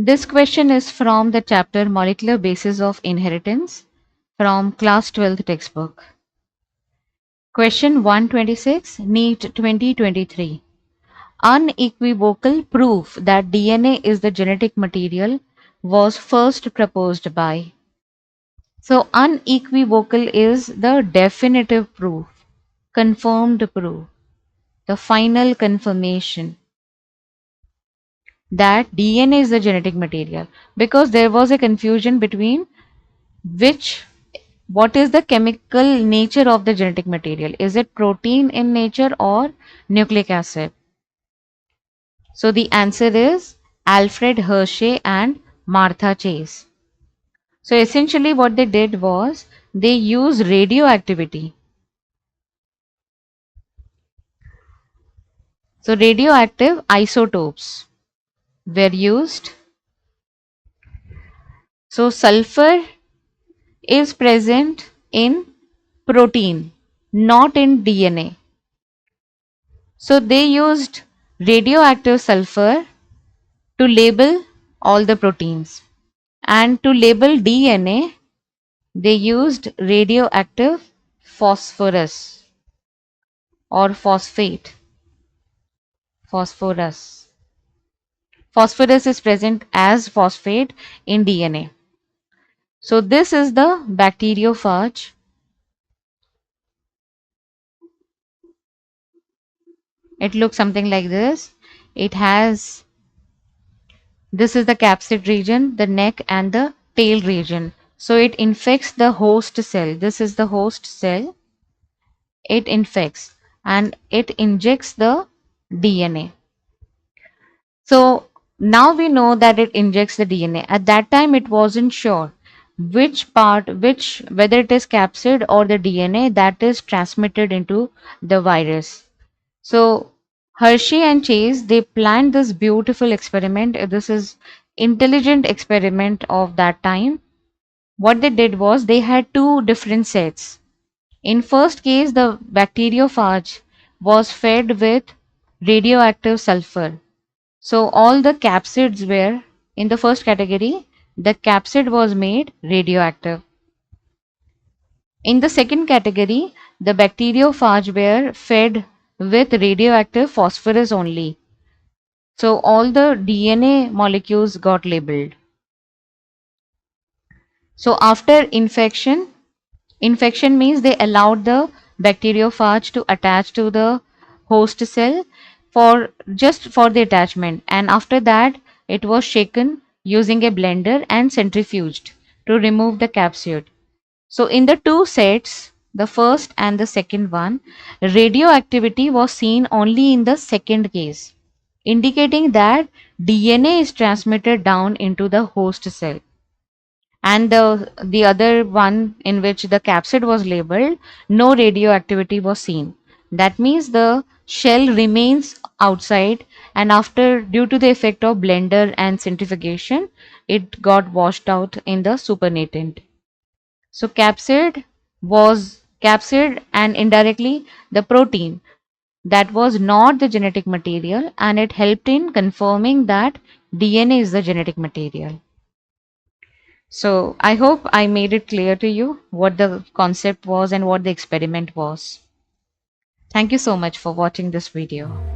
This question is from the chapter Molecular Basis of Inheritance from class 12th textbook. Question 126, NEET 2023. Unequivocal proof that DNA is the genetic material was first proposed by. So unequivocal is the definitive proof, confirmed proof, the final confirmation that DNA is the genetic material, because there was a confusion between which what is the chemical nature of the genetic material. Is it protein in nature or nucleic acid? So the answer is Alfred Hershey and Martha Chase. So essentially what they did was they used radioactivity. So radioactive isotopes were used. So sulphur is present in protein, not in DNA. So they used radioactive sulphur to label all the proteins. And to label DNA, they used radioactive phosphorus or phosphate. Phosphorus. Phosphorus is present as phosphate in DNA. So this is the bacteriophage. It looks something like this. It has, this is the capsid region, the neck and the tail region. So it infects the host cell. This is the host cell. It infects and it injects the DNA. So now we know that it injects the DNA. At that time, it wasn't sure which part, whether it is capsid or the DNA that is transmitted into the virus. So Hershey and Chase, they planned this beautiful experiment. This is intelligent experiment of that time. What they did was they had two different sets. In first case, the bacteriophage was fed with radioactive sulfur. So all the capsids were in the first category, the capsid was made radioactive. In the second category, the bacteriophage were fed with radioactive phosphorus only. So all the DNA molecules got labeled. So after infection means they allowed the bacteriophage to attach to the host cell for just for the attachment, and after that it was shaken using a blender and centrifuged to remove the capsule. So in the two sets, the first and the second one, radioactivity was seen only in the second case, indicating that DNA is transmitted down into the host cell. And the other one in which the capsid was labeled, no radioactivity was seen. That means the shell remains outside, and after, due to the effect of blender and centrifugation, it got washed out in the supernatant. So capsid was capsid and indirectly the protein that was not the genetic material, and it helped in confirming that DNA is the genetic material. So I hope I made it clear to you what the concept was and what the experiment was. Thank you so much for watching this video.